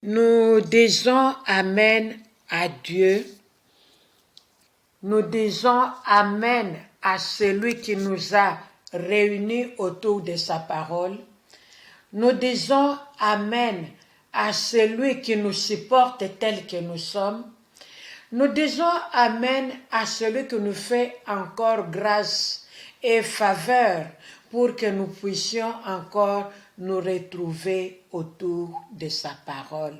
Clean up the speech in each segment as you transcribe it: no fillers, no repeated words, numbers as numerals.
Nous disons Amen à Dieu. Nous disons Amen à celui qui nous a réunis autour de sa parole. Nous disons Amen à celui qui nous supporte tel que nous sommes. Nous disons Amen à celui qui nous fait encore grâce et faveur pour que nous puissions encore nous retrouver autour de sa parole.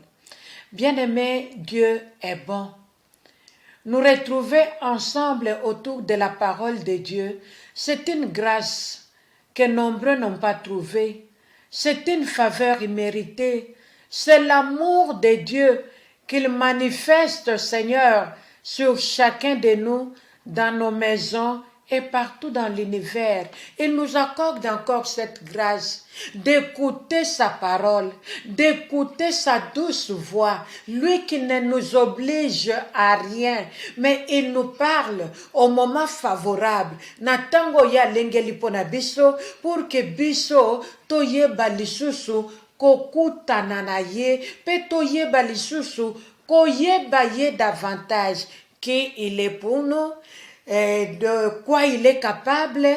Bien-aimé, Dieu est bon. Nous retrouver ensemble autour de la parole de Dieu, c'est une grâce que nombreux n'ont pas trouvée. C'est une faveur imméritée. C'est l'amour de Dieu qu'il manifeste, Seigneur, sur chacun de nous, dans nos maisons et partout dans l'univers. Il nous accorde encore cette grâce d'écouter sa parole, d'écouter sa douce voix, lui qui ne nous oblige à rien, mais il nous parle au moment favorable. Natango ya lengeli pona biso, pour que biso toyeba lisusu kokutana na ye, pe toyeba lisusu koyeba ye davantage, qu'il est pour nous, de quoi il est capable.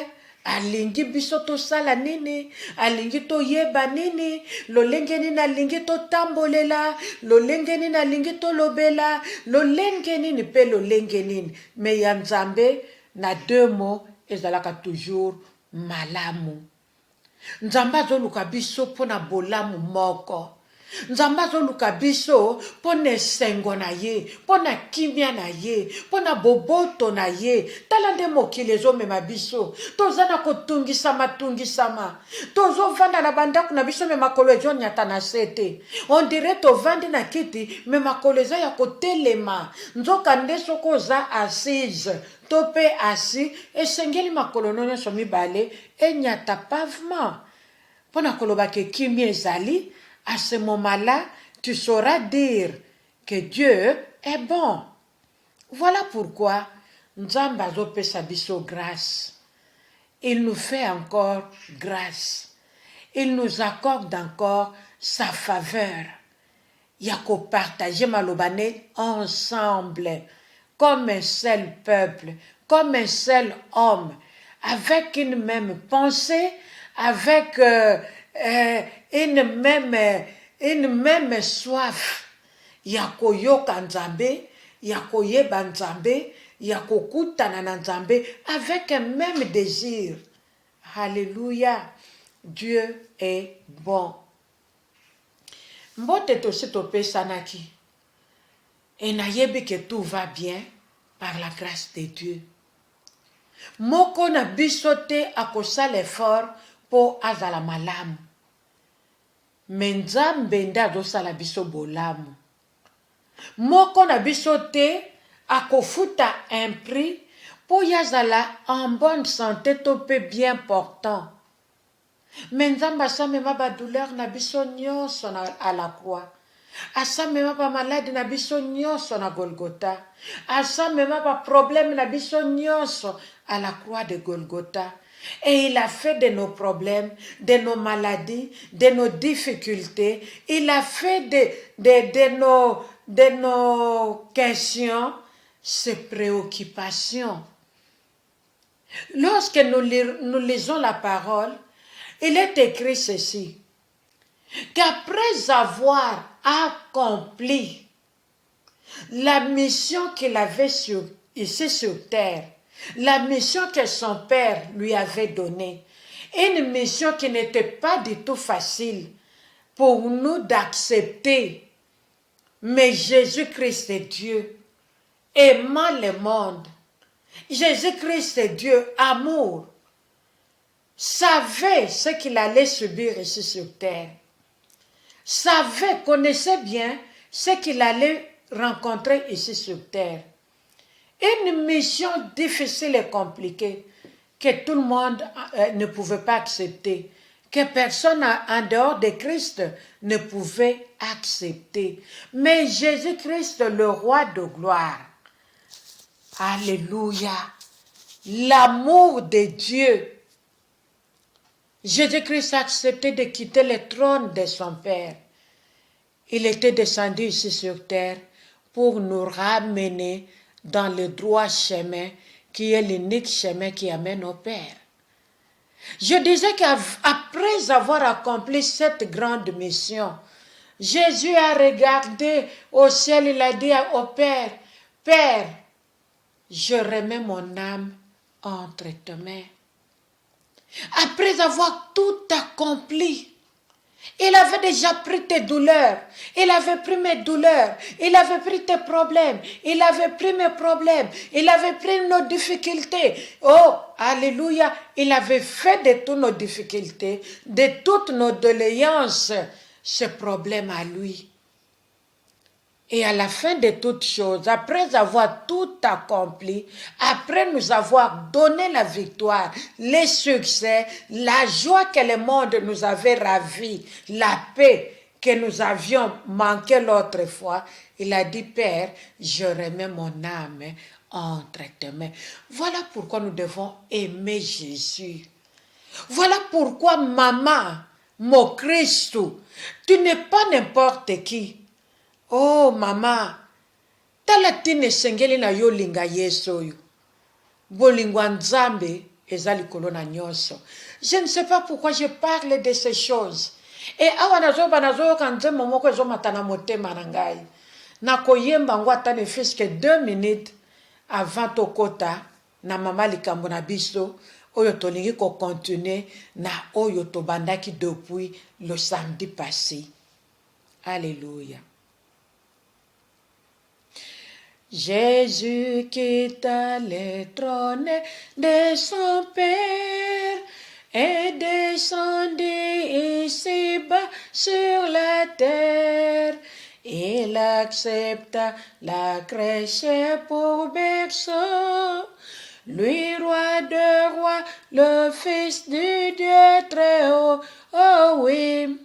Alingi biso tosala nini, alingi toyeba nini, lolenge nini alingi totambolela, lolenge nini alingi tolobela, lolenge nini pe lolenge nini. Mais ya Nzambe na deux mots ezalaka toujours malamu. Nzambe azoluka biso pona bolamu moko. Nzambe azoluka biso pona esengo na ye, pona kimia na ye, pona boboto na ye. Tala nde mokili ezomema biso. Toza na kotungisama. Tozovanda na bandako na biso me makolo ezonyata na sete. On dirait tovandi na kiti me makolo eza ya kotelema. Nzoka nde soko oza assise. Tope asi esengeli makolo nyonso mibale enyata pavement. Pona koloba ke kimia ezali, à ce moment-là, tu sauras dire que Dieu est bon. Voilà pourquoi Nzambe azopesa biso grâce. Il nous fait encore grâce. Il nous accorde encore sa faveur. Yako partager malobane ensemble, comme un seul peuple, comme un seul homme, avec une même pensée, avec une même soif. Yako yoka Nzambe, yako yeba Nzambe, yako kutana na Nzambe, avec un même désir. Alléluia. Dieu est bon. Mbote tosi topesanaki. Et nayebi que tout va bien par la grâce de Dieu. Moko na biso te akosala effort po azala malamu. Me Nzambe nde azosala biso bolamu. Moko na biso te akofuta un prix po yazala en bonne santé to pe bien portant. Me Nzambe asamema ba douleur na biso nyonso à la croix. Asamema ba malade na biso nyonso na Golgotha. Asamema ba problème na biso nyonso à la croix de Golgotha. Et il a fait de nos problèmes, de nos maladies, de nos difficultés, il a fait de nos questions, ses préoccupations. Lorsque nous lisons la parole, il est écrit ceci, qu'après avoir accompli la mission qu'il avait ici sur terre, la mission que son père lui avait donnée, une mission qui n'était pas du tout facile pour nous d'accepter. Mais Jésus-Christ est Dieu, aimant le monde. Jésus-Christ est Dieu, amour. Savait ce qu'il allait subir ici sur terre. Savait, connaissait bien ce qu'il allait rencontrer ici sur terre. Une mission difficile et compliquée que tout le monde ne pouvait pas accepter, que personne en dehors de Christ ne pouvait accepter. Mais Jésus-Christ, le roi de gloire, alléluia, l'amour de Dieu, Jésus-Christ a accepté de quitter le trône de son Père Il était descendu ici sur terre pour nous ramener dans le droit chemin qui est l'unique chemin qui amène au Père. Je disais qu'après avoir accompli cette grande mission, Jésus a regardé au ciel, il a dit au Père, Père, je remets mon âme entre tes mains. Après avoir tout accompli, il avait déjà pris tes douleurs, il avait pris mes douleurs, il avait pris tes problèmes, il avait pris mes problèmes, il avait pris nos difficultés. Oh, alléluia, il avait fait de toutes nos difficultés, de toutes nos doléances, ce problème à lui. Et à la fin de toutes choses, après avoir tout accompli, après nous avoir donné la victoire, les succès, la joie que le monde nous avait ravi, la paix que nous avions manqué l'autre fois, il a dit, Père, je remets mon âme entre tes mains. Voilà pourquoi nous devons aimer Jésus. Voilà pourquoi, maman, mon Christ, tu n'es pas n'importe qui. Oh mama, tala tine sengeli na yo linga yeso yo. Bolingwa nzambe ezali kolona nyoso. Je ne sais pas pourquoi je parle de ces choses. Et awa nazo kanzema moko ezo matana motema na ngai. Na koyemba ngo atane fiske 2 minutes avant tokota na mama likambo na biso oyo tolingi ko continuer na oyo tobandaki depuis le samedi passé. Alléluia. Jésus quitta le trône de son Père et descendit ici-bas sur la terre. Il accepta la crèche pour berceau, lui roi de rois, le Fils du Dieu très haut. Oh oui,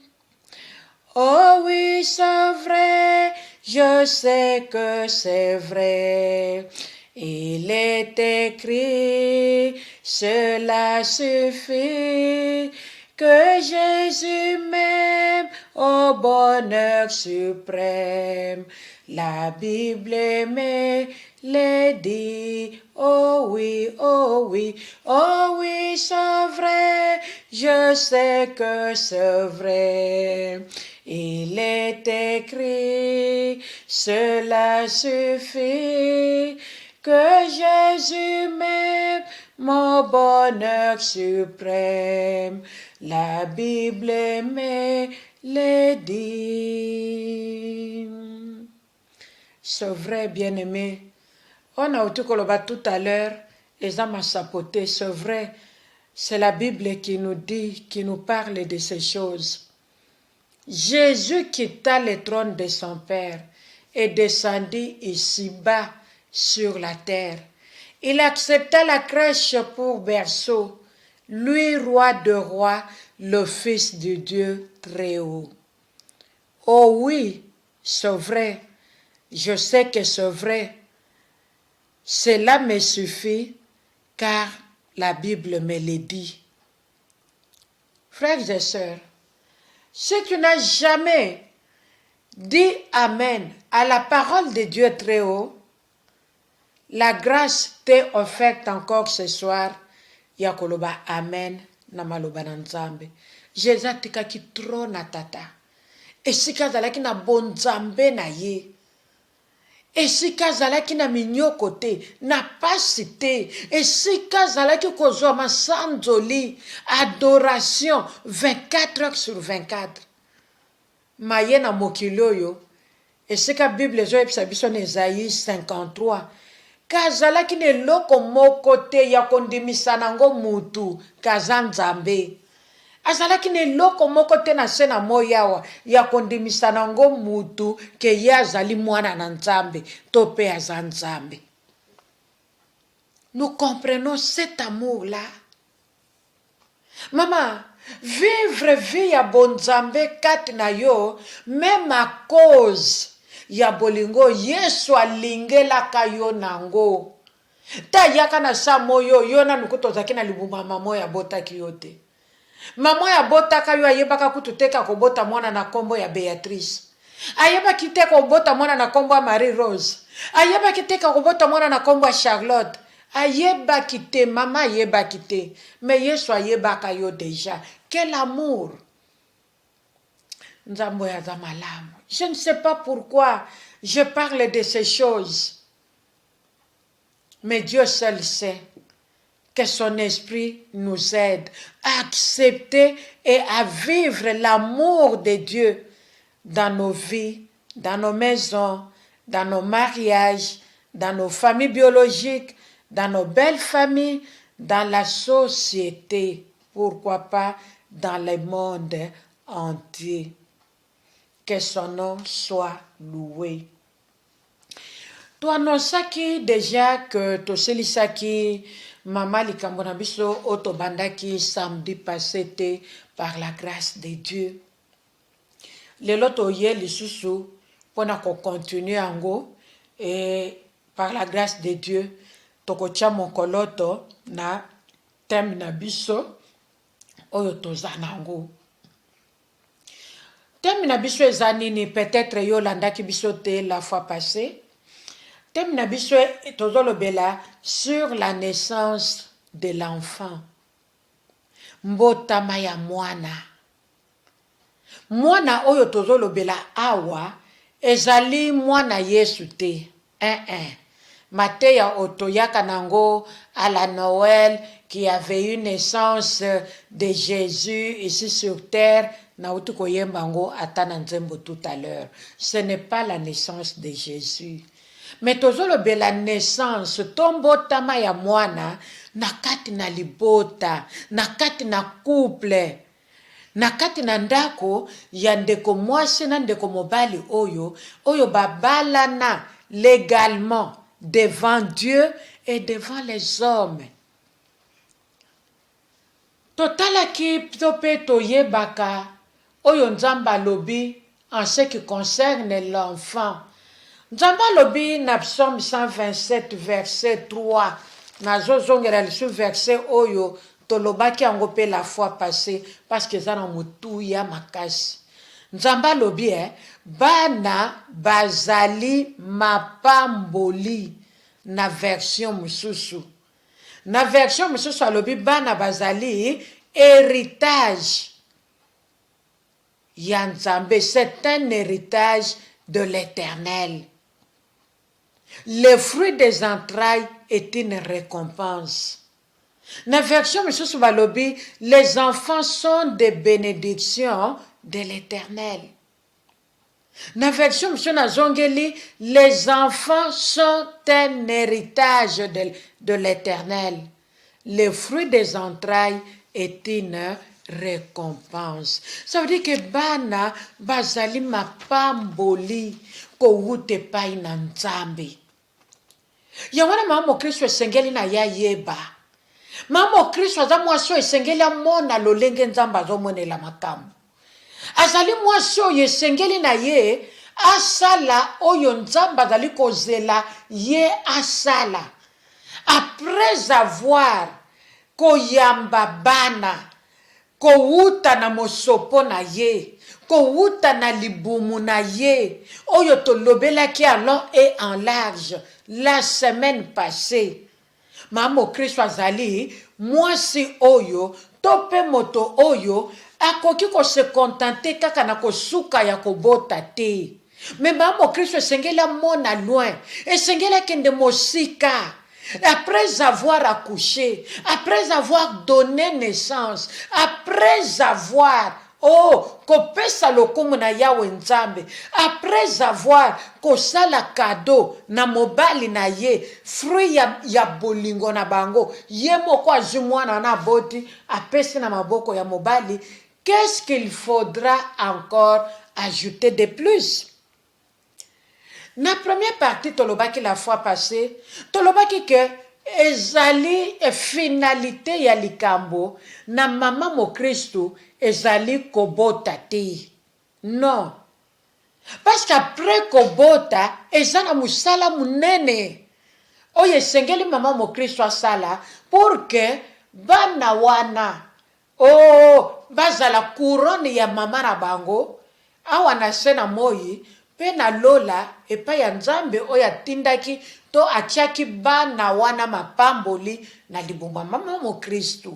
c'est vrai. Je sais que c'est vrai, il est écrit, cela suffit, que Jésus m'aime au bonheur suprême. La Bible me le dit, oh oui, oh oui, oh oui, c'est vrai, je sais que c'est vrai. Il est écrit, cela suffit, que Jésus m'aime, mon bonheur suprême. La Bible me le dit. C'est vrai, bien-aimé. On a tout à l'heure, les âmes à sapoter, c'est vrai. C'est la Bible qui nous dit, qui nous parle de ces choses. Jésus quitta le trône de son Père et descendit ici-bas sur la terre. Il accepta la crèche pour berceau, lui roi de rois, le Fils de Dieu très haut. Oh oui, c'est vrai, je sais que c'est vrai. Cela me suffit car la Bible me le dit. Frères et sœurs, si tu n'as jamais dit Amen à la parole de Dieu très haut, la grâce t'est offerte encore ce soir. Yakoloba Amen na maloba na nzambe. Jésus atikaki trop na tata. Esika zalaki na bonzambe na ye. Esika zalaki na minyoko te, na pasi te. Esika zalaki kozwa masanzoli, adoration 24 heures sur 24. Maye na mokili oyo, esika Bible ezoyebisa biso na Esaïe 53. Kazalaki na eloko moko te ya kondimisa nango mutu kaza nzambe. Azalaki na eloko moko te na se na moyawa ya kondimisa nango mutu ke ye azali mwana na nzambe to pe aza nzambe. Nous comprenons cet amour-là. Maman, vivre vie ya bonzambe kati na yo, même à cause ya bolingo Yesu alingelaka yo nango. Ta yaka na sa moyo yo na nukutozaki na libuma mamo ya botaki yo te. Mamo ya botaka yo ayebaka kututeka kobota mwana na kombo ya Beatrice. ayeba kite kobota mwana na kombo Marie Rose, ayeba kite kobota mwana na kombo Charlotte, ayeba kite mama ayeba kite, mais Yesu ayeba kayo déjà. Quel amour! Nzambo ya malamu. Je ne sais pas pourquoi je parle de ces choses, mais Dieu seul sait. Que son esprit nous aide à accepter et à vivre l'amour de Dieu dans nos vies, dans nos maisons, dans nos mariages, dans nos familles biologiques, dans nos belles familles, dans la société, pourquoi pas dans le monde entier. Que son nom soit loué. Toi annonçaki déjà que toselisaki Mama likambo na biso otobandaki samedi passé te par la grâce de Dieu. Lelo toye lisusu pona ko continue yango et par la grâce de Dieu tokotia mokoloto na thème na biso oyo tozana ngo. Thème na biso ezanini peut-être yo landaki biso te la fois passée. Thème na biso tozolobela sur la naissance de l'enfant. Mbotama ya mwana. Mwana oyo tozolobela awa ezali mwana Yesu te. Mateya otoyaka nango à la Noël qui avait une naissance de Jésus ici sur terre. Na utuko yembango atana nzembo tout à l'heure. Ce n'est pas la naissance de Jésus. Mais tozolobe la naissance tombotama ya mwana nakati na libota, nakati na couple, nakati na ndako ya ndeko mwasi na ndeko mobali oyo babalana légalement devant Dieu et devant les hommes. Totalaki tope toyebaka oyo nzamba lobi en ce qui concerne l'enfant. Nzamba lobi na Psaume 127 verset 3 na zozongela lisu verset oyo tolobaki yango pe la fois passée parce que za na mutuya makasi. Nzamba lobi bana bazali mapamboli na version mususu. Na version mususu alobi bana bazali héritage ya Nzambe, c'est un héritage de l'Éternel. Le fruit des entrailles est une récompense. Na version mususu balobi les enfants sont des bénédictions de l'Éternel. Na version mususu na zongeli les enfants sont un héritage de l'Éternel. Le fruit des entrailles est une récompense. Ça veut dire que bana bazali mapamboli ko wute pai na Nzambe. Yangwana mama Kristo esengeli na ya yeba. Mama Kristo aza mwasi esengeli amona lolenge Nzambe azomonela makambo. Azali mwasi oyo esengeli na ye asala oyo Nzambe azali kozela ye asala. Après avoir koyamba bana kowuta na mosopo na ye, kowuta na libumu na ye, oyo tolobelaki en long et en large la semaine passée. Mama Kristo azali mwasi oyo tope moto oyo akoki ko se contenter kaka na kosuka ya kobota te. Mais Mama Kristo esengeli amona loin, esengeli akende mosika. Après avoir accouché, après avoir donné naissance, après avoir kopesa lokumu na yawe Nzambe, après avoir kosala cadeau na mobali na ye, fruit ya bolingo na bango, ye moko azwi mwana na boti, apesi na maboko ya mobali, qu'est-ce qu'il faudra encore ajouter de plus? Na première partie tolobaki la fois passée, tolobaki que ezali finalité ya likambo na mama Mokristo ezali kobota te. Non. Parce qu'après kobota ezana musala munene. Oye sengeli mama Mokristo asala pour que bana wana bazala couronne ya mama na bango awa na se na moi pe na lola epai ya Nzambe oyo atindaki to atiaki bana wana mapamboli na libumba mama mokristu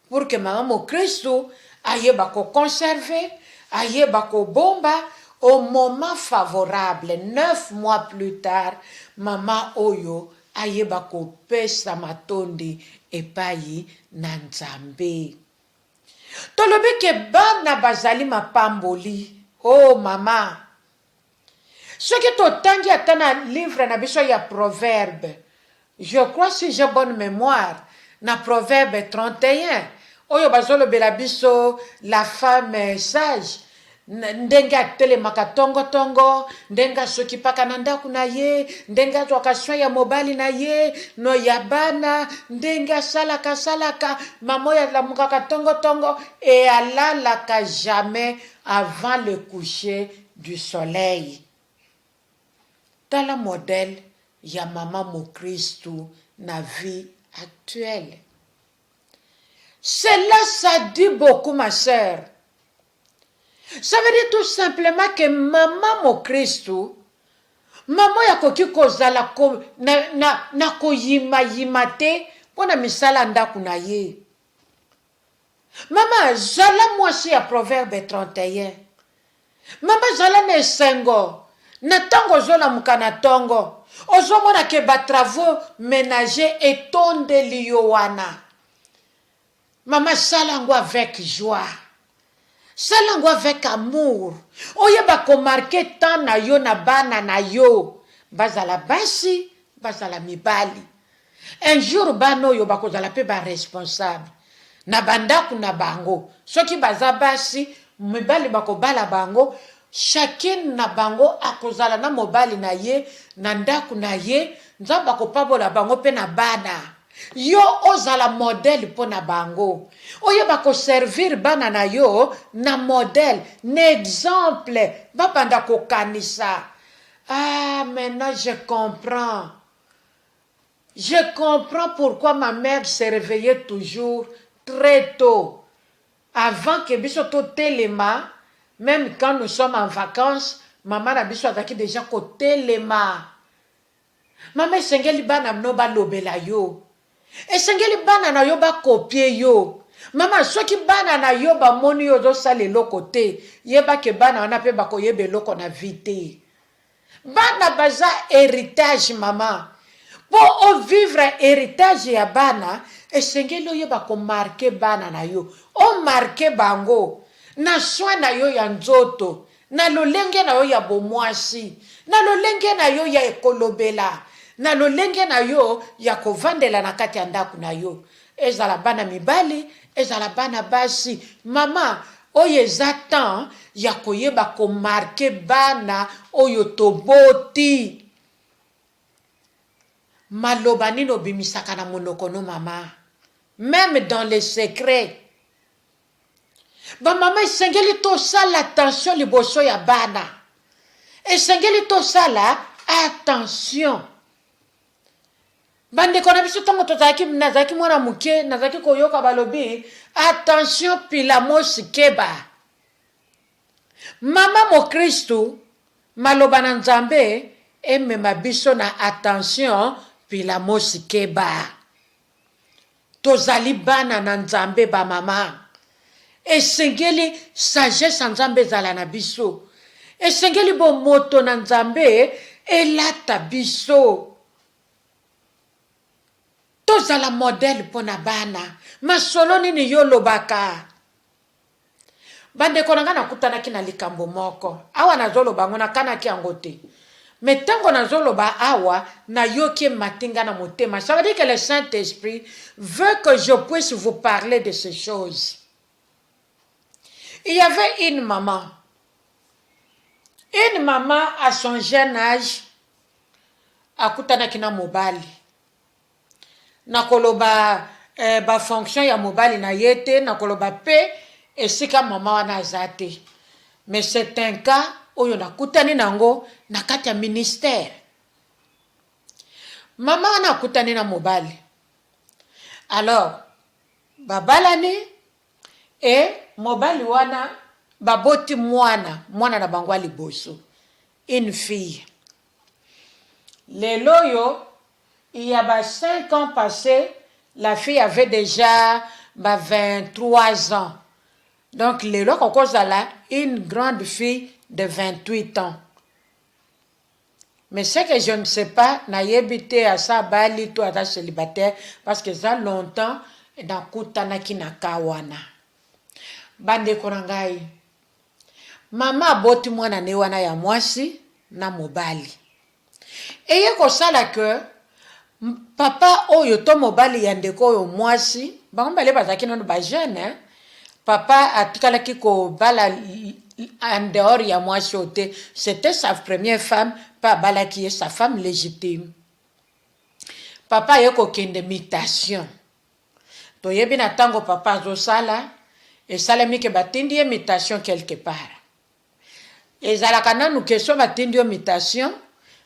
pour que mama mokristu ayeba koconserve ayeba kobomba au moment favorable 9 mois plus tard mama oyo ayeba kopesa matondi epai na Nzambe. Tolobi ke bana bazali mapamboli. Oh mama, ce qui totangi atana livre na biso ya proverbe, je crois si j'ai bonne mémoire, na proverbe 31, oyo bazolobela biso la femme sage, ndenge atelemaka tongo ndenge asokipaka na ndako na ye, ndenge azwaka soin ya mobali na ye no ya bana, ndenge asalaka mama oyo alamukaka tongo et alalaka jamais avant le coucher du soleil. Tala modèle ya mama mokristu na vie actuelle. Cela ça dit beaucoup ma sœur. Ça veut dire tout simplement que mama mokristu mama ya koki kozala na koyima te pona misala ndako na ye. Mama zala mwasi ya proverbe 31. Mama zala na esengo na tango ozolamuka na tongo ozomona ke batravaux ménager etondeli yo wana. Mama salango avec joie, salango avec amour, oyeba komarke temps na yo na bana na yo bazala basi bazala mibali. Un jour bana oyo bakozala pe ba responsable na bandaku na bango, soki baza basi mibali bakobala bango, chacun na bango akozala na mobali na ye na ndaku na ye, Nzambe akopabola bango pe na bana. Yo ozala modèle po na bango, oyeba ko servir bana na yo na modèle na exemple babanda kokanisa. Ah, maintenant je comprends pourquoi ma mère se réveillait toujours très tôt avant que biso to telema. Même quand nous sommes en vacances, maman na biso azaki déjà ko telema. Mama esengeli bana no balobela yo, esengeli bana na yo bakopie yo. Mama soki bana na yo bamoni yo ozosala eloko te, yeba ke bana wana pe bakoyeba eloko na vie te. Bana baza héritage mama. Po vivre héritage ya bana, esengeli oyeba komarke bana na yo, o marke bango na soin na yo ya nzoto, na lolenge na yo ya bomwasi, na lolenge na yo ya ekolobela, na lolenge na yo ya kovandela na kati ya ndako na yo. Ezala bana mibali, ezala bana basi. Mama, oyo eza temps ya koyeba komarke bana oyo toboti. Maloba nini obimisaka na monoko no mama, même dans les secrets. Ba mama esengeli tosala attention liboso ya bana, esengeli tosala attention. Bandeko na biso tongo nazaki mwana muke nazaki koyoka balobi attention pilamo sikeba. Mama mokristu maloba na Nzambe emema biso na attention pilamo sikeba. Tozali bana na Nzambe ba mama, esengeli sagesse Nzambe zala na biso, esengeli bomoto na Nzambe elata biso. Tozala modèle pona bana. Masolo nini yo lobaka. Bandeko nanga nakutanaki na likambo moko. Awa nazoloba ngona kanaki yango te. Metango nazoloba awa na yoki matinga na motema. Ça veut dire que le Saint-Esprit veut que je puisse vous parler de ces choses. Il y avait une maman. Une maman à son jeune âge akutanaki na mobali. Nakoloba ba fonction ya mobali na yete, nakoloba pe esika mama wana azate. Mais c'est un cas oyo nakutani nango na kati ya ministère. Mama wana akutani na mobali. Alors babalani et mobali wana baboti mwana na bango liboso, une fille. Leloyo, il y a 5 ans passés, la fille avait déjà 23 ans. Donc, lelo kokozala, une grande fille de 28 ans. Mais ce que je ne sais pas, naïebité à ça, bali, toi, à célibataire, parce que ça longtemps, dans Kutana Kinakawana. Bande korangai. Mama boti mwana ne wana ya mwasi na mobali. Eye kosala que papa oyo to mobali ya ndeko oyo mwasi, bango bale bazaki nono ba jeune, hein? Papa atikalaki ko bala en dehors ya mwasi ote, c'était sa première femme, pa balaki sa femme légitime. Papa yeko kende mutation. To yebi na tango papa zo sala, et salami ke batindi ye mutation quelque part. Ezalaka nanu keso batindi yo mutation,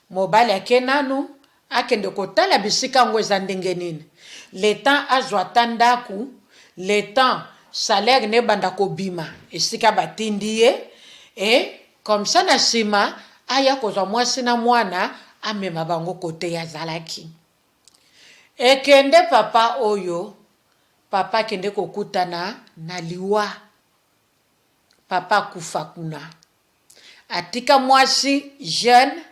mobali ake nanu, akende kotala bisika ngo eza ndenge nini. Le temps azwa tandaku, le temps salaire ne banda kobima, esika batindi ye, et comme ça na sima, aya kozwa mwasi na mwana, amema bango kote ya zalaki. Ekende papa oyo, papa kende kokutana na liwa. Papa kufa kuna. Atika mwasi jeune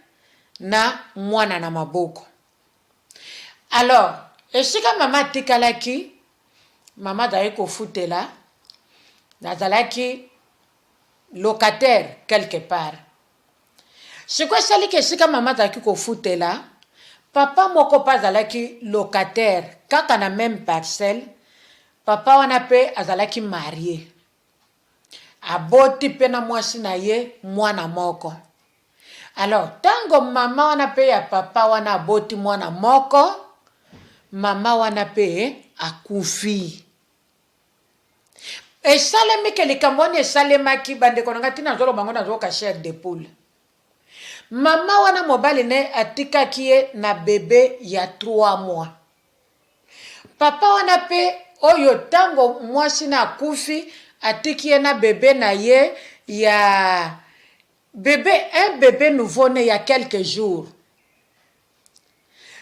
na mwana na maboko. Alors, esika mama atikalaki, mama daye kofutela, nazalaki locataire quelque part. C'est quoi ça que esika mama daye kofutela, papa moko pa azalaki locataire, kaka na même parcelle, papa wana pe azalaki marié. Aboti pe na mwasi na ye mwana moko. Alors, tango mama wana pe ya papa wana aboti mwana moko, mama wana pe akufi. Et salemi ke likamboni e salemaki bande konanga tina zolo bango na zolo ka chair de poule. Mama wana mobali ne atikaki ye na bébé ya 3 mois. Papa wana pe oyo tango mwasi na akufi atiki ye na bébé na ye ya un bébé nouveau-né il y a quelques jours.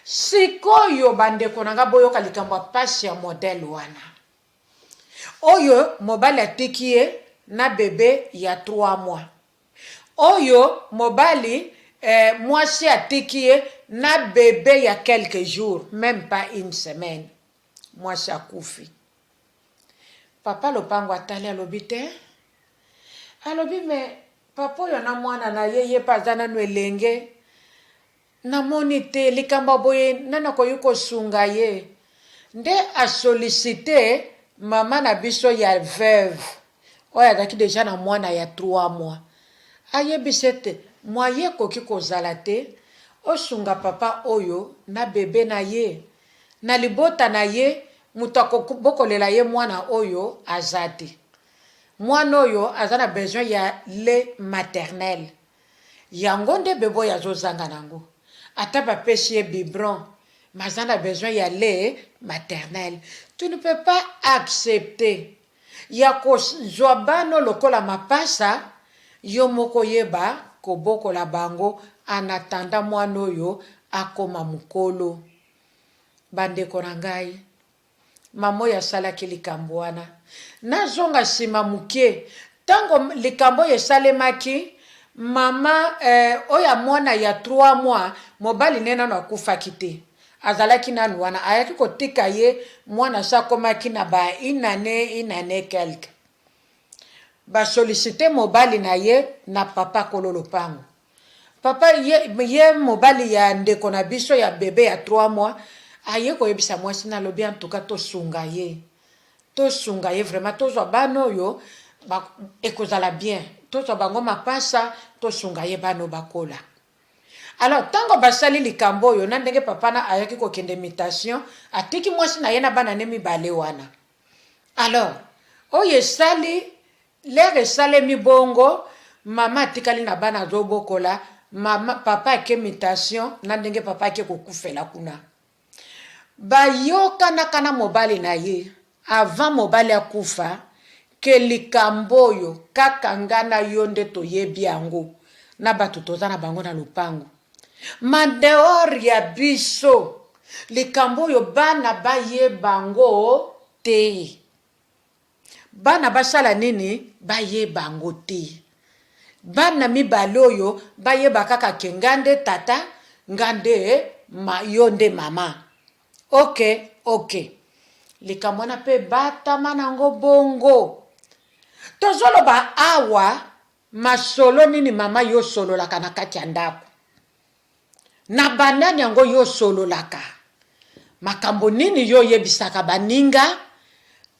Sikoyo bande konanga boyo kalikamba pasi ya modèle wana. Oyo mobali atiki ye na bébé il y a 3 mois. Oyo mobali mwasi atiki ye na bébé il y a quelques jours, même pas une semaine. Mwasi akufi. Papa lopango atali alobi te. Alobi me papa oyo na mwana na ye pa zana no elenge. Na moni te likamba boye nana koyuko sunga ye. Nde a sollicité mama na biso ya veuve. Oya daki déjà na mwana ya 3 mois. Aye bisete moye koki kozala te. Osunga papa oyo na bébé na ye. Na libota na ye mutako bokolela ye mwana oyo azate. Mwana oyo azana besoin ya lait maternel. Yango nde bebo ya zozanga nango. Ata ba pesi ye biberon. Mazana besoin ya lait maternel. Tu ne peux pas accepter. Yako zoabano lokola mapasa. Yo moko yeba koboko la bango. Anatanda mwana oyo akoma mukolo. Bande korangai. Mamo ya salaki likambo wana. Nazonga sima muke. Tango likambo ya salemaki, mama oya mwana ya 3 mois, mobali nena na kufa kite. Azalaki nanu wana. Ayaki kotika ye, mwana sa komaki na ba inane quelque. Ba solicite mobali na ye na papa kololo pango. Papa ye mobali ya ndeko na biso ya bebe ya 3 mois, aye koyebisa mwasi na lobi en tout cas to sunga ye. To sunga ye vraiment to zo bano yo ekozala bien. To zo bango mapasa to sunga ye bano bakola. Alors tango basali likambo yo na ndenge papa na ayaki ko kende mutation, atiki mwasi na ye na bana ne mibale wana. Alors oye sali lere sale mi bongo, mama atikali na bana zo bokola, mama papa ke mutation na ndenge papa ke kokufela kuna. Bayoka na kana mobali na ye, avant mobali akufa, ke likambo oyo kaka nga na yo nde toyebi yango na bato toza na bango na lupango. Ma dehors ya biso likambo oyo bana bayeba yango te. Bana basala nini bayeba yango te. Bana mibale oyo bayeba kaka ke nga nde tata, nga nde yo nde mama. Ok. Likambo wana pe batama nango bongo. Tozoloba awa masolo nini mama yo sololaka na kati ya ndako. Na banani yango yo sololaka. Makambo nini yo yebisaka baninga.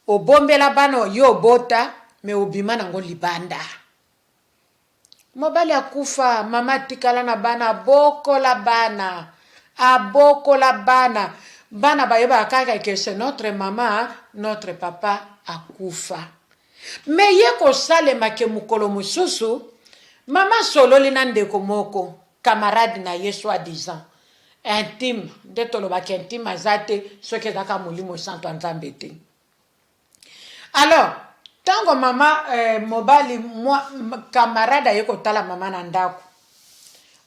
Obombela bana yo bota me obima nango libanda. Mobali akufa, mama tikala na bana, bokola bana. Abokola bana. Bana bayeba kaka ke c'est notre maman, notre papa akufa. Me ye ko salema ke mukolo mususu, mama sololi na ndeko moko, camarade na ye soi-disant, intime, de toloba ki intime azate, soki zaka mulimo santo anzambe te. Alors, tango mama mobali camarade ye ko tala mama na ndako.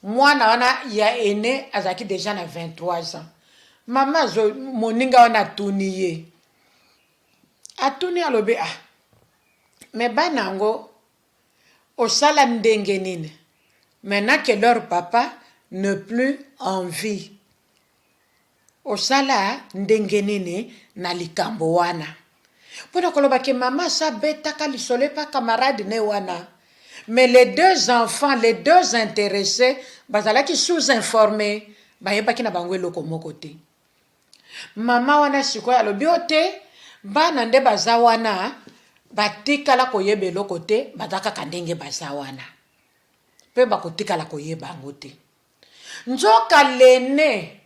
Mwana wana ya ene azaki déjà na 23 ans. Mama zo moninga wana tuni ye. Atuni alobe me banango osala ndenge nini. Maintenant que leur papa n'est plus en vie. Osala ndenge nini na likambo wana. Pona koloba ke mama sa betaka lisole pa camarade ne wana. Mais les deux enfants, les deux intéressés, bazalaki sous-informés, bayebaki na bango eloko moko te. Mama wana sikoya alobi ote, bana nde baza wana, batikala koyeba eloko te, bazaka kandenge baza wana. Pe bakotikala koyeba yango te. Nzoka lene,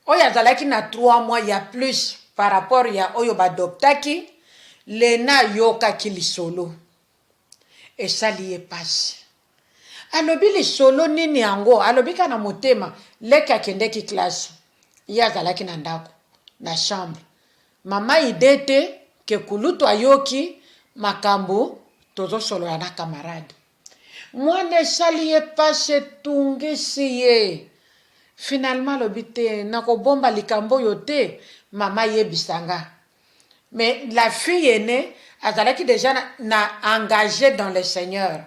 oyo azalaki na 3 mois ya plus par rapport ya oyo badoptaki, lena yokaki lisolo. Esali ye pasi. Alobi lisolo nini yango, alobi kana motema, leki akendeki klase. Ye azalaki na ndako, na chambre. Mama idete ke kulutu ayoki makambo tozo solo na camarade. Mwana esali ye pasi tungisi ye. Finalement alobi te, nako bomba likambo yote, mama ye bisanga. Mais la fille aînée, azalaki déjà engagée dans le Seigneur.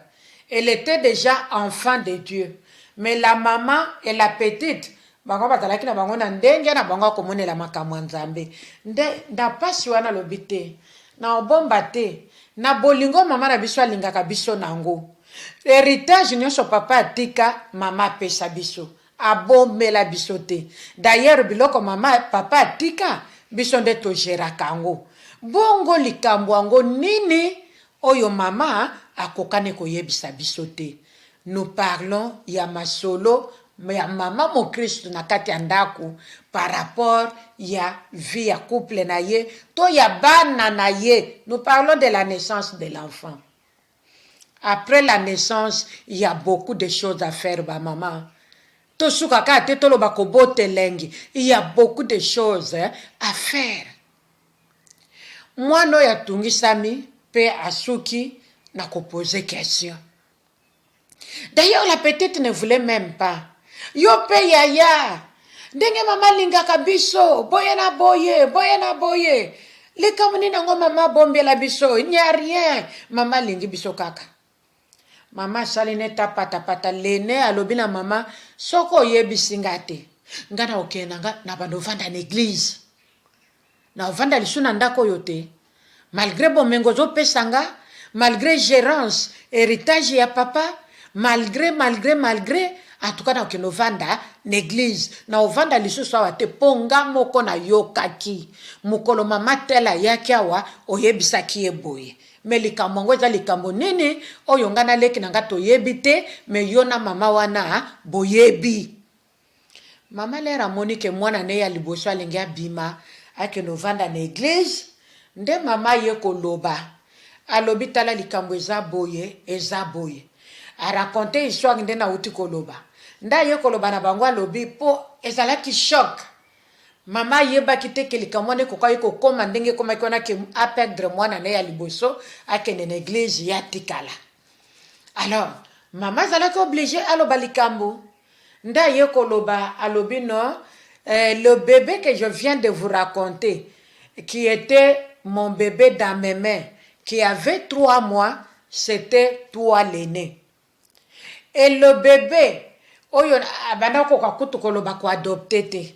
Elle était déjà enfant de Dieu. Mais la maman et la petite, bango bazalaki na bango na ndenge na bango komonela makambo nzambe. Nda pasi wana lobi te, na obomba te, na bolingo mama na biso alingaka biso nango. Héritage nyonso papa atika, mama pesa biso. Abombela biso te. D'ailleurs biloko mama papa atika, biso nde togeraka yango. Bongo likambo yango nini oyo mama akokane koyebisa biso te. Nous parlons ya masolo ya mama mo Christ na kati ya ndako par rapport ya vie ya couple na ye to ya bana na ye. Nous parlons de la naissance de l'enfant. Après la naissance, il y a beaucoup de choses à faire ba maman. To suka ka te tolo ba kobote lengi. Il y a beaucoup de choses à faire. Mwana ya tungisami pe asuki na ko poser question. D'ailleurs la petite ne voulait même pas. Yo pe yaya. Ndenge mama lingaka biso, boye na boye. Le kamuni nango mama bombe la biso, il n'y a rien. Mama lingi biso kaka. Mama saline tapata lene alobina mama soko yebisinga te. Ngana okena na bandovanda na église. Na ovanda lisuna ndako yote. Malgré bomengo zo pesanga, malgré gérance, héritage ya papa, malgré, en tout cas na okenovanda na église, na ovanda lisusu awa te ponga moko na yokaki. Mukolo mama tela yaki awa oyebisaki ye boye. Me likambo ngo eza likambo nini oyo ngana leki nanga toyebi te, me yona mama wana boyebi. Mama lera monike mwana ne ya liboso alingi abima ake novanda na église, nde mama ye koloba. Alobi tala likambo eza boye. A raconter histoire nde na uti koloba. Nda ye koloba na bango alobi po ezalaki choc. Mama yeba kite ke likamone ko kai ko koma ndenge koma kona ke a perdre mwana na ya liboso akende na église ya tikala. Alors, maman zalaki obligé aloba likambo. Nda ye koloba alobi non, le bébé que je viens de vous raconter, qui était mon bébé dans mes mains, qui avait 3 mois, c'était toi l'aîné. Et le bébé, oyo abanda ko kakutu koloba ko adopté te.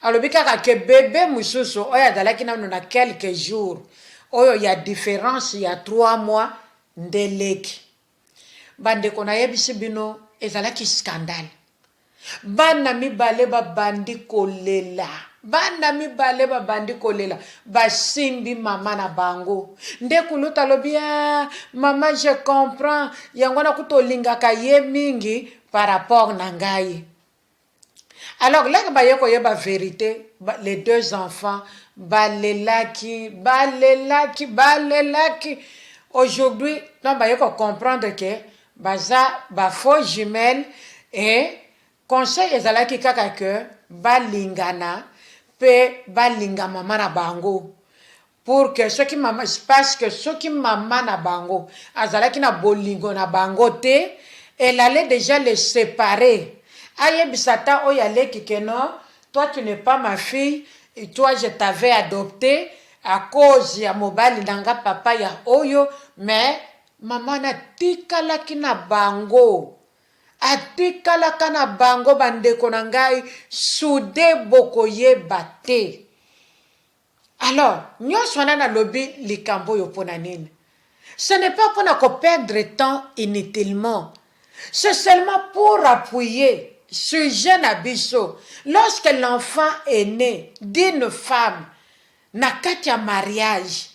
Alobi kaka ke bébé mususu oyo azalaki nanu na quelques jours. Oyo ya différence ya 3 mois ndeleki. Bandeko na yebisi bino ezalaki scandale. Bana mibale babandi kolela. Bana mibale babandi kolela. Basimbi mama na bango. Nde kuluta lobia mama je comprends. Yangwana kutolingaka ye mingi par rapport na ngai. Alors là ba yeko yeba vérité, les 2 enfants balelaki. Aujourd'hui, non ba yeko comprendre que baza ba faux jumelles et conseil ezalaki kaka que balingana pe balinga mama na bango pour que ceux qui mama parce que ceux qui mama na bango azalaki na bolingo na bango te, elle allait déjà les séparer. Ayebisata oyaleki que non, toi tu n'es pas ma fille et toi je t'avais adopté à cause ya mobali nanga papa ya oyo, mais mama na tikalaki na bango. Atikalaka na bango bandeko na ngai sude bokoye bate. Alors, nyonso wana na lobi likambo yo pona nini. Ce n'est pas pour ne perdre temps inutilement. C'est seulement pour appuyer ce jeune abisso. Lorsque l'enfant est né d'une femme, na kati ya mariage,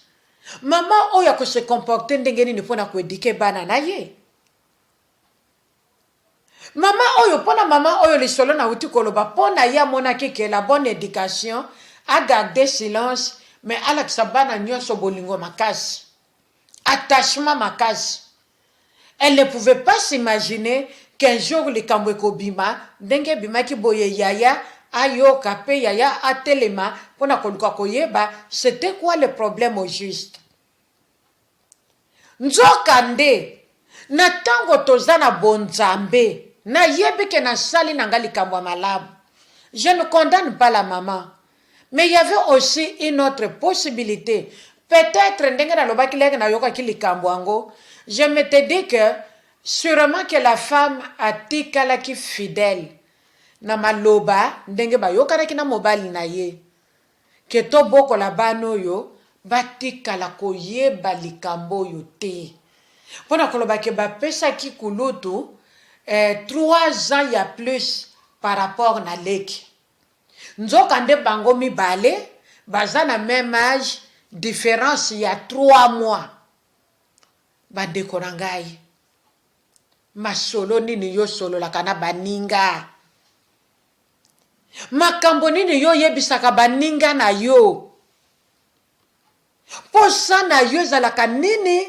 maman oyo ko se comporter ndenge nini pona ko éduquer bana na ye. Maman oyo pona maman oyo lisolo na uti koloba pona ya mona ke la bonne éducation a gardé silence mais alakisa bana nyonso bolingo makasi. Attachement makasi. Elle ne pouvait pas s'imaginer qu'un jour le kambo ekobima ndenge bima ki boye yaya ayo kape yaya atelema pona koluka koyeba c'était quoi le problème au juste. Nzokande na tango tozana bonzambe na yebeke na sali nanga likambo malamu. Je ne condamne pas la maman, mais il y avait aussi une autre possibilité. Peut-être ndenge na lobaki leke na yoka ki likambo ango, je m'étais dit que sûrement que la femme a tikala ki fidèle na maloba ndenge ba yoka na mobali na ye. Que to boko la bano yo batikala koyeba likambo yo te. Pona koloba ke ba pesa ki kulutu 3 ans ya plus par rapport na leki. Nzoka nde bango mibale baza na même âge, différence ya 3 mois. Bandeko na ngai. Masolo nini yo solo la kana baninga. Makambo nini yo yebisaka baninga na yo. Posa na yo zalaka nini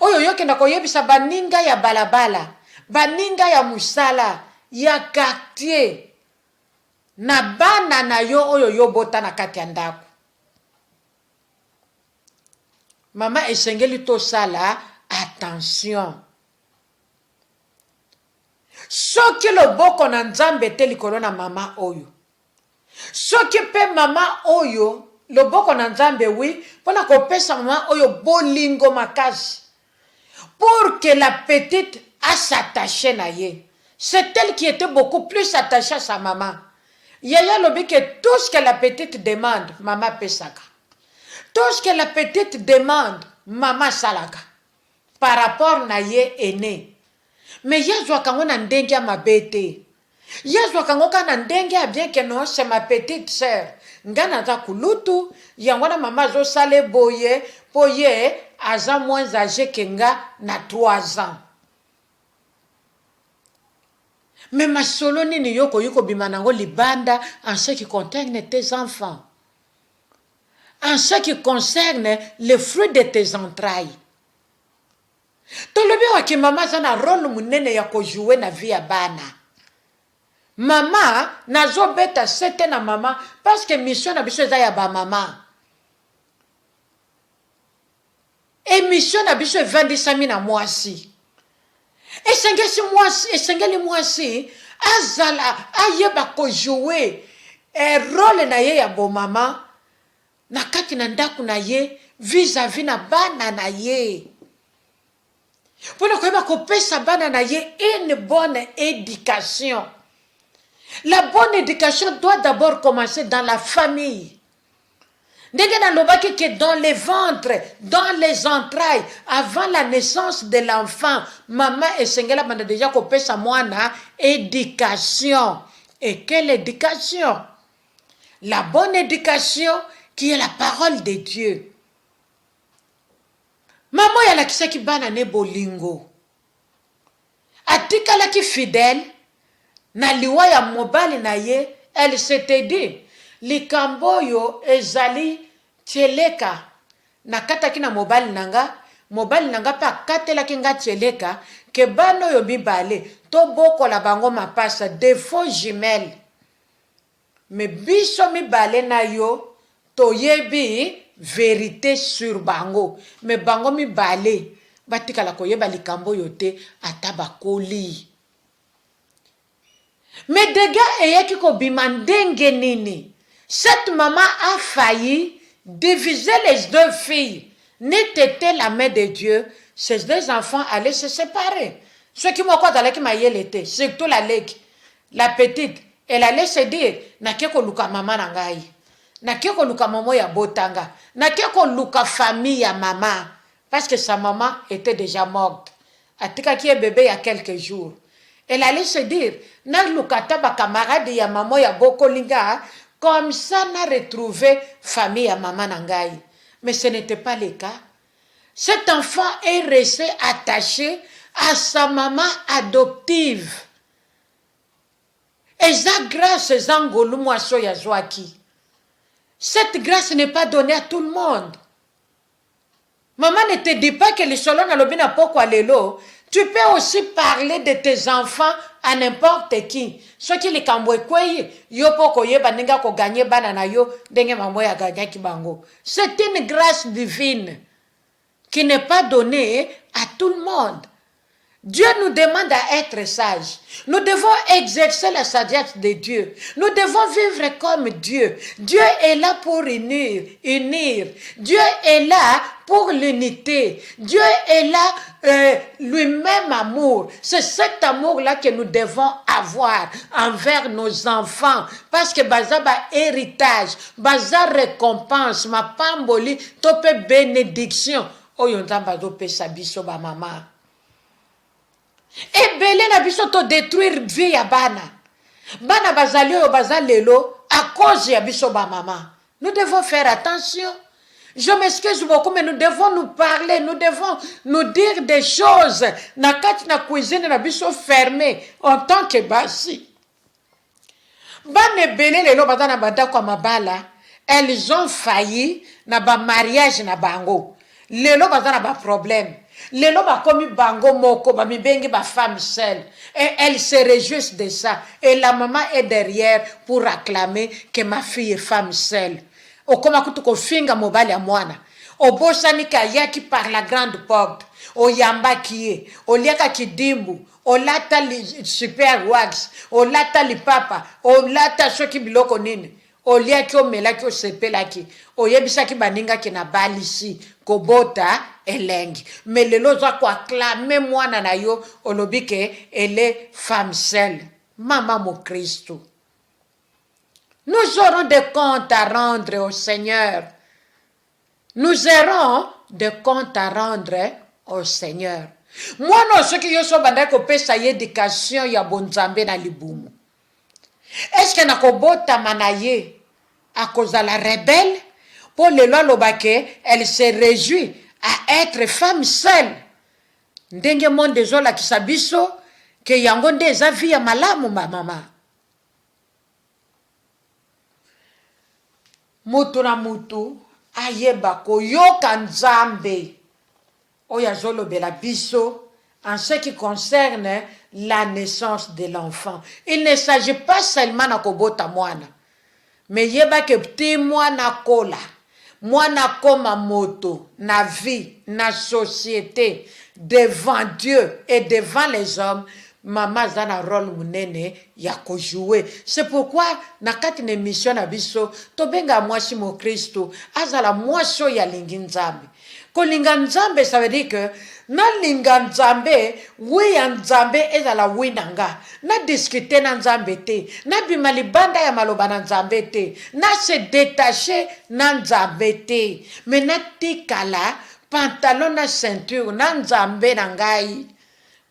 oyo yokenda koyebisa baninga ya balabala, baninga ya musala, ya quartier, na bana na yo oyo yobota na kati ya ndako. Mama esengeli tosala attention. Soki loboko na nzambe te likolo na mama oyo. Soki pe mama oyo loboko na nzambe wi pona kopesa mama oyo bolingo makasi. Pour que la petite a s'attaché na ye. C'est elle qui était beaucoup plus attachée à sa maman. Yaya lobi que tout ce que la petite demande, maman pesaka. Tout ce que la petite demande, maman salaka. Par rapport na ye aîné. Mais yazwa kango na ndenge ya mabete. Yazwa kango kana ndenge ya bien que non, c'est ma petite sœur. Ngana za kulutu, yangwana mama zo sale boye, poye, aza moins âgé que nga na 3 ans. Mais ma solo nini yoko yoko bimanango libanda en ce qui concerne tes enfants. En ce qui concerne le fruit de tes entrailles. Tolobi waki mama zana rôle munene ya ko jouer na vie ya bana. Mama, nazo beta sete na mama, parce que mission na biso eza ya ba mama. Et mission na biso evandisami na mwasi. Esengeli mwasi, azala, ayeba ko jouer, rôle na ye ya bo mama, na kati na ndaku na ye, vis-à-vis na bana na ye. Pona koyeba kopesa bana na ye une bonne éducation. La bonne éducation doit d'abord commencer dans la famille. Ndenge nalobaki que dans les ventres, dans les entrailles, avant la naissance de l'enfant, maman esengela banda déjà kopesa mwana éducation. Et quelle éducation? La bonne éducation qui est la parole de Dieu. Maman yalakisaki bana ne bolingo. Atikalaki fidèle na liwa ya mobali na ye, elle s'était dit, likambo yo ezali tcheleka. Nakataki na mobali nanga pa katelaki nga tcheleka, ke bano yo mibale, to boko la bango mapasa, de faux jumelles. Mais biso mibale na yo, to yebi vérité sur bango. Mais bango mibale, batikala koyeba likambo yo te, atabakoli. Mais dégâts eyaki kobima ndenge nini. Cette maman a failli diviser les deux filles. N'était été la main de Dieu, ces deux enfants allaient se séparer. Ce qui m'a quoi qui m'a était, surtout la petite, elle allait se dire, na keko luka mama nangai, na keko luka momo ya botanga, na keko luka famille ya maman, parce que sa maman était déjà morte. Atika qui est bébé il y a quelques jours. Elle allait se dire, na lukata ba camarade ya maman ya bokolinga, comme ça n'a retrouvé famille à maman nangai. Mais ce n'était pas le cas. Cet enfant est resté attaché à sa maman adoptive. Et ça grâce zangolu mwaso ya zwaki. Cette grâce n'est pas donnée à tout le monde. Maman ne te dit pas que les solons na lobina poko lelo. Tu peux aussi parler de tes enfants à n'importe qui. Ce qui les kambwe kweye, yo poko yeba ninga ko gagner bana na yo, denge mambo ya gagner kibango. C'est une grâce divine qui n'est pas donnée à tout le monde. Dieu nous demande à être sages. Nous devons exercer la sagesse de Dieu. Nous devons vivre comme Dieu. Dieu est là pour unir. Dieu est là pour l'unité. Dieu est là, lui-même amour. C'est cet amour-là que nous devons avoir envers nos enfants. Parce que bazaba héritage, baza récompense, ma pamboli, tope bénédiction. Oyonzamba dope sabiso ba mama. Et belé na biso to détruire vie ya bana. Bana bazali oyo bazalelo à cause ya biso ba maman. Nous devons faire attention. Je m'excuse beaucoup, mais nous devons nous parler, nous devons nous dire des choses. Na kati na cuisine na biso fermée en tant que basi. Bana belé lelo bazana bada kwa mabala, elles ont failli na ba mariage na bango. Lelo bazana ba problème. Lelo ba komi bango moko ba mi bengi ba femme seule et elles se réjouissent de ça et la maman est derrière pour acclamer que ma fille est femme seule. Okoma kutuko finga mobali ya mwana obosani kayaki par la grande porte oyamba kiye oliaka kidimbu olata li super wax olata li papa olata soki biloko nini oliaki omelaki osepelaki oyebisaki baninga ki na balisi kobota elengi mais lelo za ko acclamer mwana na yo olobi ke elle est femme seule. Maman mon Christ, nous aurons des comptes à rendre au Seigneur. Nous aurons des comptes à rendre au Seigneur. Mwana soki yo so banda ko pesa éducation ya bonzambe na libumu. Est-ce que nakobota manaye à cause de la rebelle pour le loi lobake elle se réjouit à être femme seule. Ndenge monde zola kisabiso ke yango nde eza vie ya malamu ma mama. Mutu na mutu ayeba koyoka nzambe oya zolo bela biso en ce qui concerne la naissance de l'enfant. Il ne s'agit pas seulement de kobota mwana, mais yeba ke petit mwana kola, mwana koma moto, na vie, na société, devant Dieu et devant les hommes, maman zana rôle munene ya ko jouer. C'est pourquoi na kati na émission na biso to benga mwasi mo Kristo azala mwaso ya lingi nzambe. Kolinga nzambe, ça veut dire que na linga nzambe, oui ya nzambe ezala oui nanga. Na discuter na nzambe te, na bimali banda ya maloba na nzambe te, na se détacher na nzambe te. Mais na tikala pantalon na ceinture na nzambe na ngai.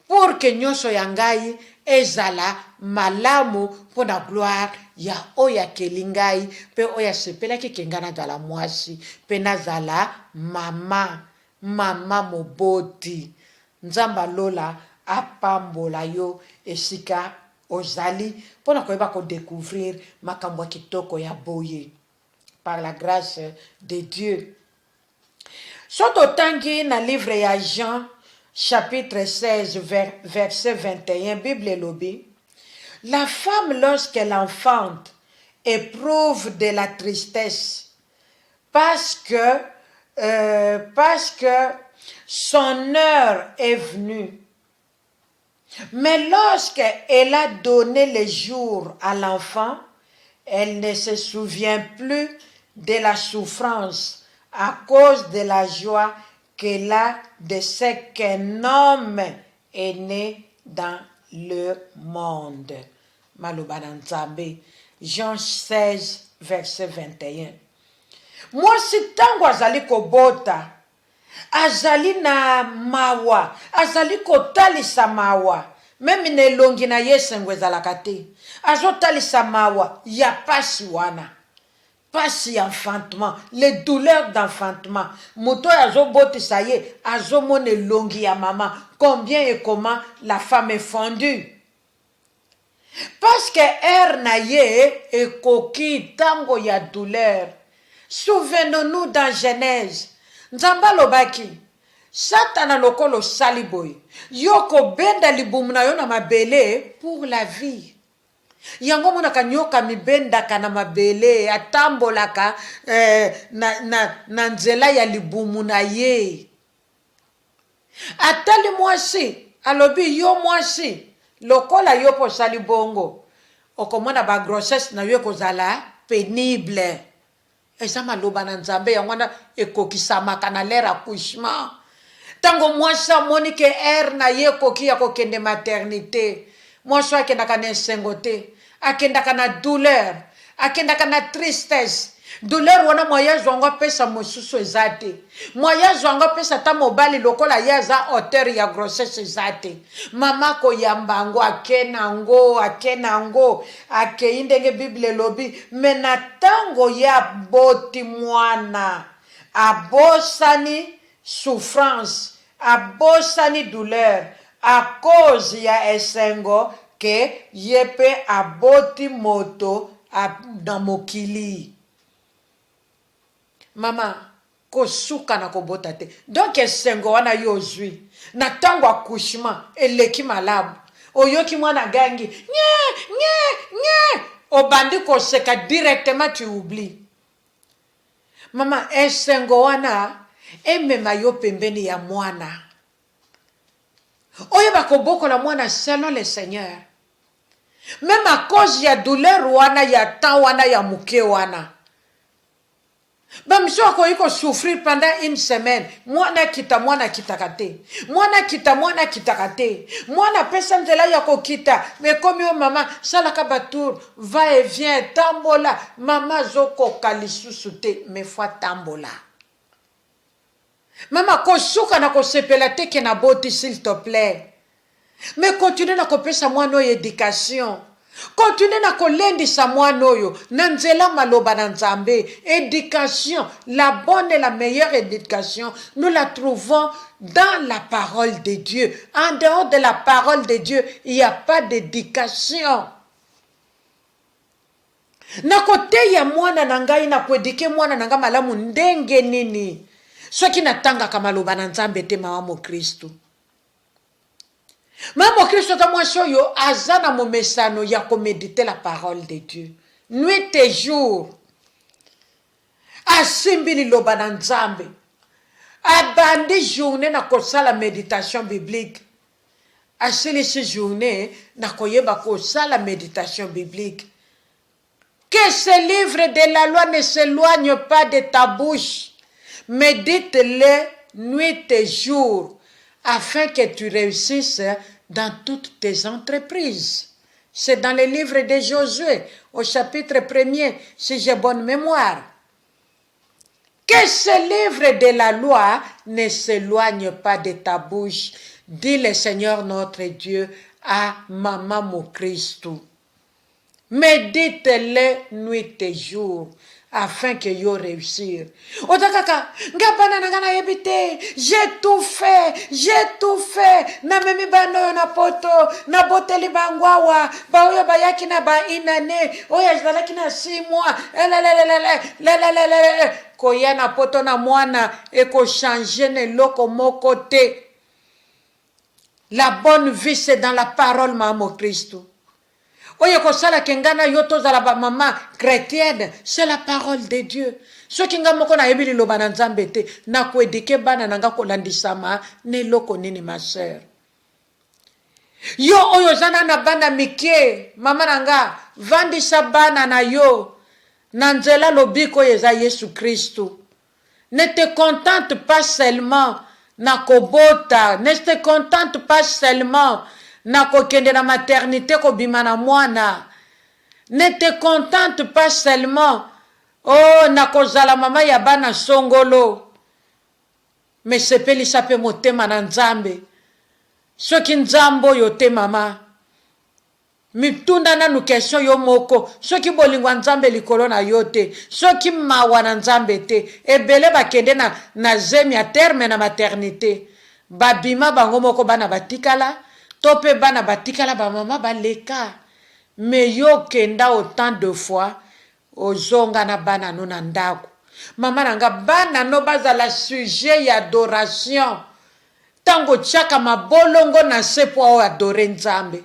Pour que nyonso ya ngai ezala malamu pour la gloire ya oya kelingai pe oya sepela ki kengana zala mwasi pe nazala mama moboti. Nzamba lola apambola yo esika ozali pona koyeba ko découvrir makambo kitoko ya boye par la grâce de Dieu. Soto tangi na livre ya Jean chapitre 16, verset 21, Bible lobby. La femme, lorsqu'elle enfante, éprouve de la tristesse parce que son heure est venue. Mais lorsqu'elle a donné le jour à l'enfant, elle ne se souvient plus de la souffrance à cause de la joie qu'elle a de ce qu'un homme est né dans le monde. Maloba na Nzambe, Jean 16, verset 21. Mwasi tango azali kobota, azali na mawa, azali kotalisa mawa, meme nelongi na yesengo ezalaka te, azotalisa mawa ya pasi wana. Pasi enfantement, les douleurs d'enfantement. Moto azobotisa ye, azomone longi ya maman. Combien et comment la femme est fondue. Parce que na ye ekoki tango ya douleur. Souvenons-nous dans Genèse. Nzamba lobaki. Satana lokolo saliboy. Yoko benda libumu na yo na mabele pour la vie. Yango mona kanyoka mibenda kana mabele atambolaka na nzela ya libumu na ye. Atali mwasi alobi yo mwasi lokola yo po sali bongo okomona ba grossesse na yo kozala pénible. Eza maloba na Nzambe yango na ekokisama kana l'air accouchement. Tango mwasi amoni ke na ye koki ya kokende maternité. Mwasi akendaka na esengo te, akendaka na douleur, akendaka na tristesse. Douleur wana moya zongo pesa mosusu ezate. Moya zongo pesa ta mobali lokola yaza auteur ya grossesse ezate. Mama ko yambango akenango akeindenge Bible lobi mena tango ya boti mwana abosani souffrance, abosani douleur à cause ya esengo ke yepe aboti moto dans mokili. Mama kosuka na kobota te. Donc esengo wana yozwi na tango accouchement eleki malabu oyoki mwana gangi nye obandi koseka directement tu oublies. Mama esengo wana emema yo pembeni ya mwana. Oye bakoboko la mwana selon le Seigneur. Même à cause ya douleur wana ya temps wana ya muke wana. Bamso ko yiko souffrir pendant une semaine. Mwana kita kitakate. Mwana kitakate. Mwana pesa nzela ya ko kita. Mais comme yo mama salaka batour va et vient tambola. Mama zoko kalisusu te me fois tambola. Mama kosuka na kosepela te ke na boti s'il te plaît. Mais continue na kopesa mwana oyo éducation. Continue na kolendisa mwana oyo na nzela maloba na Nzambe. Éducation, la bonne et la meilleure éducation, nous la trouvons dans la parole de Dieu. En dehors de la parole de Dieu, il n'y a pas d'éducation. Na kote ya mwana na ngai na kuedike mwana na nga malamu ndenge nini. Soki natanga kama loba na Nzambe te mama mo Kristo. Mamo Christo ta mwaso yo azana momesano ya ko méditer la parole de Dieu. Nuit et jour. Asimbi liloba na Nzambe. Abandi journée na kosala méditation biblique. Asilisi journée na koyeba kosala méditation biblique. Que ce livre de la loi ne s'éloigne pas de ta bouche. Médite-le nuit et jour, afin que tu réussisses dans toutes tes entreprises. C'est dans le livre de Josué, au chapitre 1er, si j'ai bonne mémoire. Que ce livre de la loi ne s'éloigne pas de ta bouche, dit le Seigneur notre Dieu à Maman Christ. Médite-le nuit et jour, afin que yo réussir. Otakaka, ngapana nangana yebite, j'ai tout fait, na memi bano na poto, na boteli bangwawa, ba oyo bayaki na ba inane, oyo zalaki na 6 mois, koya na poto na mwana, eko changer ne loko moko te. La bonne vie c'est dans la parole Maman Christ. Oye kosala kengana yoto za la maman chrétienne, c'est la parole de Dieu. So kinga moko na yebili loba na Nzambe te, na ko edike bana nanga ko landisama ne loko nini ma sœur. Yo oyo zana na bana mikie, mama nanga vandisa bana na yo na nzela lobiko yeza Yesu Kristo. Ne te contente pas seulement na kobota, ne te contente pas seulement na kokende na maternité ko bimana mwana. Ne te contente pas seulement oh na kozala mama ya bana songolo. Mais sepeli sape motema na Nzambe. Soki Nzambo yo te mama. Mitunda na question yo moko. Soki bolingwa Nzambe likolo na yo te. Soki mawa na Nzambe te. Ebele bakende na zemi a terme na maternité. Babima bango moko bana batikala. Tope bana batikala ba mama baleka. Me yo kenda autant de fois ozonga na bana no na ndako. Mama nanga bana no bazala sujet ya adoration. Tango chaka mabolongo na sepo o adore Nzambe.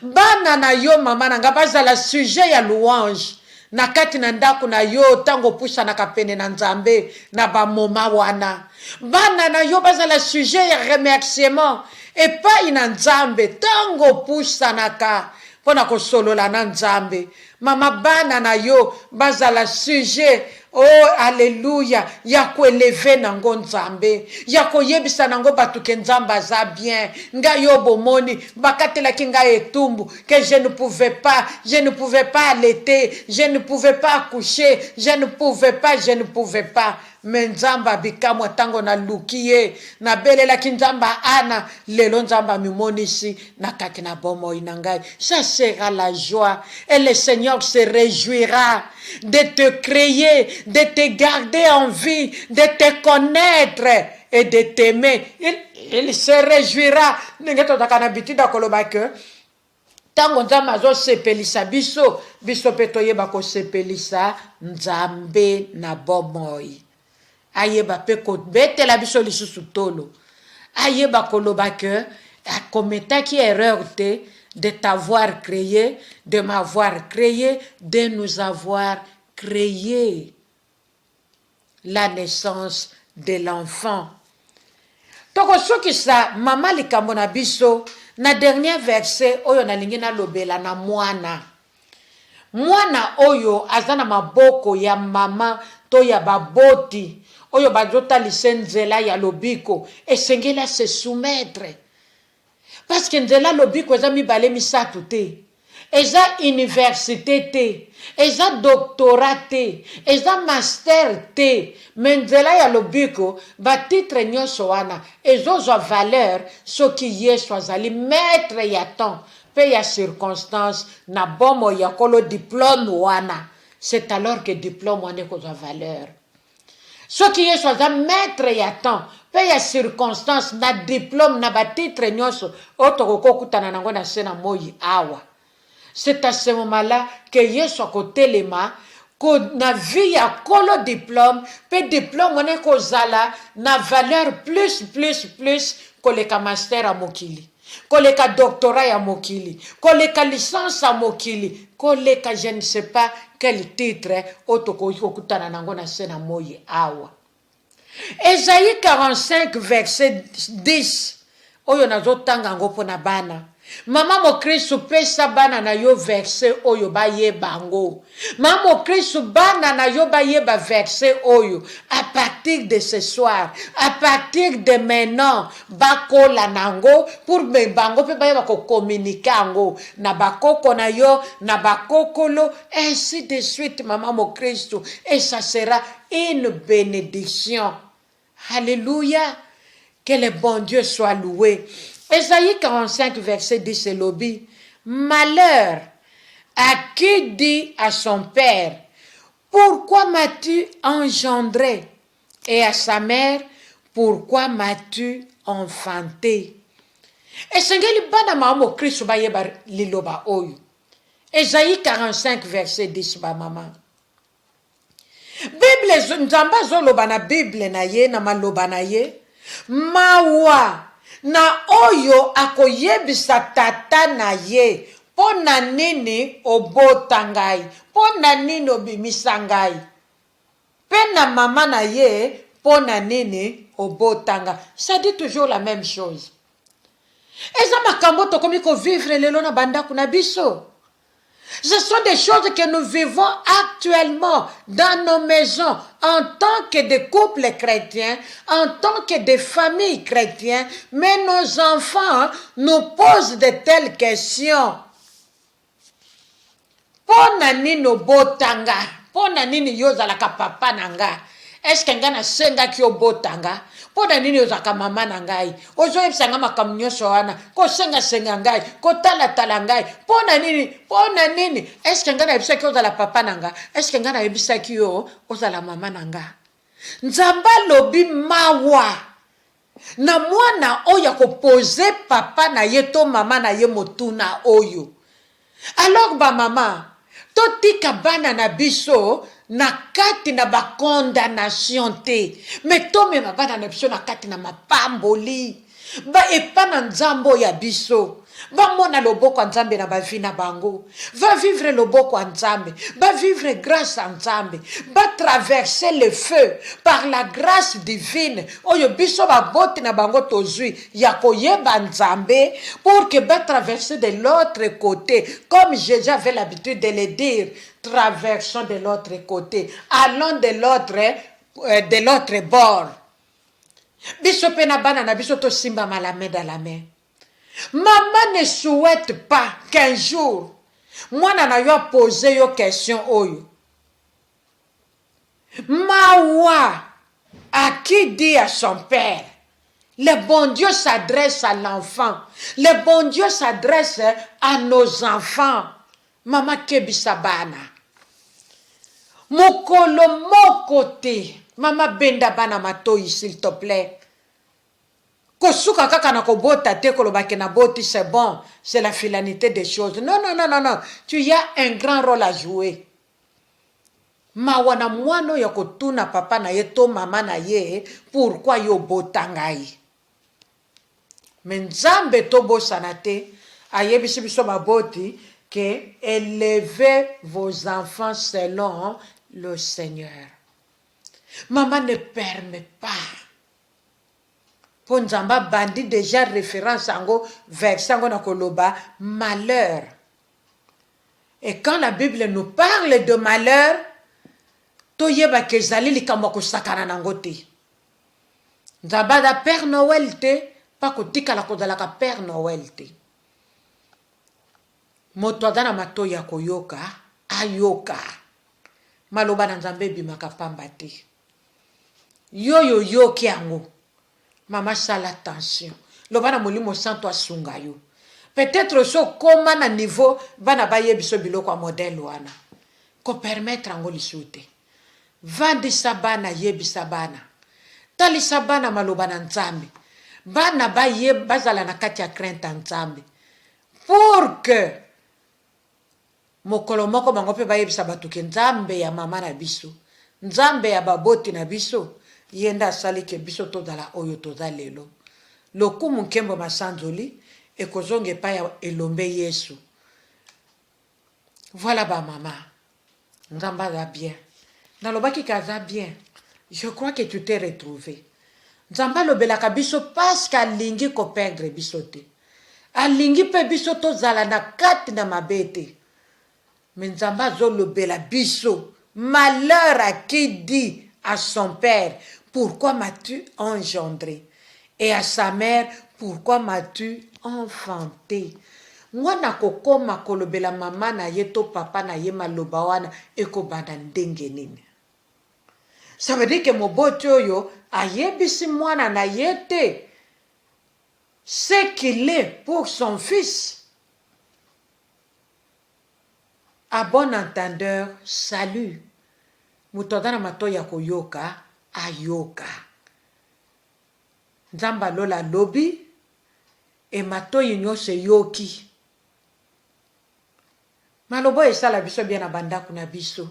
Bana na yo mama nanga bazala sujet ya louange. Na kati na ndako na yo tango pusa na kapene na Nzambe na ba moma wana. Bana na yo bazala sujet ya remerciement. Et pas ina Nzambe tango pusa naka pona kosolola na Nzambe. Mama bana na yo bazala sujet oh alléluia ya ko élever nango Nzambe ya ko yebisa nango batuke Nzambe aza bien nga yo bomoni bakatela kinga etumbu que je ne pouvais pas allaiter, je ne pouvais pas accoucher, je ne pouvais pas mais Nzamba bikamwa tango na lukiye na belela kinzamba ana lelo Nzamba mimonisi na kaki na bomo inangai. Ça sera la joie et le Seigneur se réjouira de te créer, de te garder en vie, de te connaître et de t'aimer. Il se réjouira. Ningeto takana bitida koloba ke tango Nzamba azo sepelisa biso peto yeba ko sepelisa Nzambe na bomoi. Ayeba pe ko betela biso lisusu tolo. Ayeba koloba ke akometa ki erreur te de t'avoir créé, de m'avoir créé, de nous avoir créé. La naissance de l'enfant. Toko soki sa mama likambo na biso na dernier verset oyo na lingi na lobela na mwana. Mwana oyo azana maboko ya mama to ya baboti. Oyo bazota lisenzela ya lobiko esengela se soumettre. Parce que nzela lobiko eza mibale misatu te. Eza université te. Eza doctorat te. Eza master te. Mais nzela ya lobiko ba titre nyonso wana ezozwa valeur soki Yesu azali maître ya temps pe ya circonstance na bomo ya kolo diplôme wana. C'est alors que diplôme wana kozwa valeur. Soki Yesu aza maître ya temps pe ya circonstance na diplôme na ba titre nyonso otoko kutana nango na sena moyi awa. C'est à ce moment-là que Yesu akotelema ko na vie ya kolo diplôme pe diplôme wana kozala na valeur plus koleka master a mokili. koleka doctorat ya mokili, koleka licence ya mokili, koleka je ne sais pas quel titre otokoki kokutana nango na se na moyi awa. Esaïe 45 verset 10 oyo nazotanga ngo pona bana. Mama mo Kristo pesa bana na yo verset oyo ba yeba ngo. Mama mo Kristo bana na yo ba yeba verset oyo. À partir de ce soir, à partir de maintenant, bakola nango pour me bango pe ba yeba ko communiquer ngo na bakoko na yo, na bakokolo, ainsi de suite, Mama mo Kristo, et ça sera une bénédiction. Alléluia. Que le bon Dieu soit loué. Esaïe 45, verset 10, c'est l'obi. Malheur à qui dit à son père, pourquoi m'as-tu engendré? Et à sa mère, pourquoi m'as-tu enfanté? Esengeli bana mamo Kristo ba yeba liloba oyo. Esaïe 45, verset 10, ba maman. Bible nzamba zoloba na Bible na ye na maloba na ye. Mawa na oyo akoyebisa tata na ye pona nini obota ngai, pona nini obimisa ngai, pe na mama na ye pona nini obota ngai. Ça dit toujours la même chose. Eza makambo tokomi ko vivre lelo na bandako na biso. Ce sont des choses que nous vivons actuellement dans nos maisons en tant que des couples chrétiens, en tant que des familles chrétiennes, mais nos enfants nous posent de telles questions. Pona nini obotanga? Pona nini yozalaka papa nanga? Est-ce que nga na senga ki obotanga? Pona nini yozaka mama na ngai? Ozo yebisanga makambo nyonso wana. Ko senga ngai, ko tala ngai. Pona nini? Est-ce que nga na yebisaki ozala papa nanga? Est-ce que nga na yebisaki yo ozala mama nanga? Nzamba lobi mawa. Na mwana oyo akopose papa na ye to mama na ye motuna oyo. Alors ba mama, totika bana na biso na kati na ba condamnation te, mais to me bana na biso na kati na mapamboli ba epana nzambo ya biso. Va mona loboko nzambe na ba vie na bango. Va vivre loboko nzambe, va vivre grâce à nzambe, va traverser le feu par la grâce divine. Oyo biso ba boti na bango tozui ya koyeba nzambe pour que va traverser de l'autre côté, comme Jésus avait l'habitude de le dire. Traversons de l'autre côté, allons de l'autre bord. Biso pena bana na biso to simba malame dans la main. Maman ne souhaite pas qu'un jour mwana na yo a posé yo question oyo. Mawa à qui dit à son père? Le bon Dieu s'adresse à l'enfant. Le bon Dieu s'adresse à nos enfants. Mama kebisa bana. Mokolo mokote. Mama benda bana matoi s'il te plaît. Kosuka kaka na kobota te kolobake na boti c'est bon, c'est la finalité des choses. Non. Tu y as un grand rôle à jouer. Mawana mwano ya kotuna papa na ye to mama na ye pourquoi yo botangai. Menzambe to bosana te ayebisi biso baboti que élevez vos enfants selon le Seigneur. Maman ne permet pas. Ponzamba bandi déjà référence ango verset ango na koloba malheur. Et quand la Bible nous parle de malheur, toyeba kezali likambo kosakana nango te. Nzamba da Père Noël te, pa kotika la kozalaka Père Noël te. Moto adana matoya koyoka, ayoka. Maloba na Nzambe bimaka pamba te. Yo ki ango. Mama sala attention. Lobana molimo santo asunga yo. Peut-être so koma na niveau bana baye biso biloko modèle wana. Ko permettre ango lisute. Vandi sabana yebi sabana. Tali sabana maloba na Nzambe. Bana baye bazala na kati ya crainte Nzambe. Pour que mokolo moko bango pe baye bisa batuke Nzambe ya mama na biso. Nzambe ya baboti na biso. Yenda sali ke biso to dala oyo to dalelo. Lokumu nkembo masanzoli ekozonga epai ya elombe Yesu. Voilà ba mama. Nzambe aza bien. Nalobaki kaza bien. Je crois que tu t'es retrouvé. Nzambe alobelaka biso parce qu'alingi koperdre biso te. Alingi pe biso tozala na kati na mabe te. Mais Nzambe azolobela biso. Malheur à qui dit à son père, pourquoi m'as-tu engendré? Et à sa mère, pourquoi m'as-tu enfanté? Mwana kokoma kolobela mama na ye to papa na ye maloba wana ekobanda ndenge nini? Ça veut dire que moboti oyo ayebisi mwana na ye te ce qu'il est pour son fils. À bon entendeur, salut. Mutodana mato ya koyoka, ayoka. Nzamba lola lobi, e mato nyonso yoki. Malobo esala biso bien na bandaku na biso.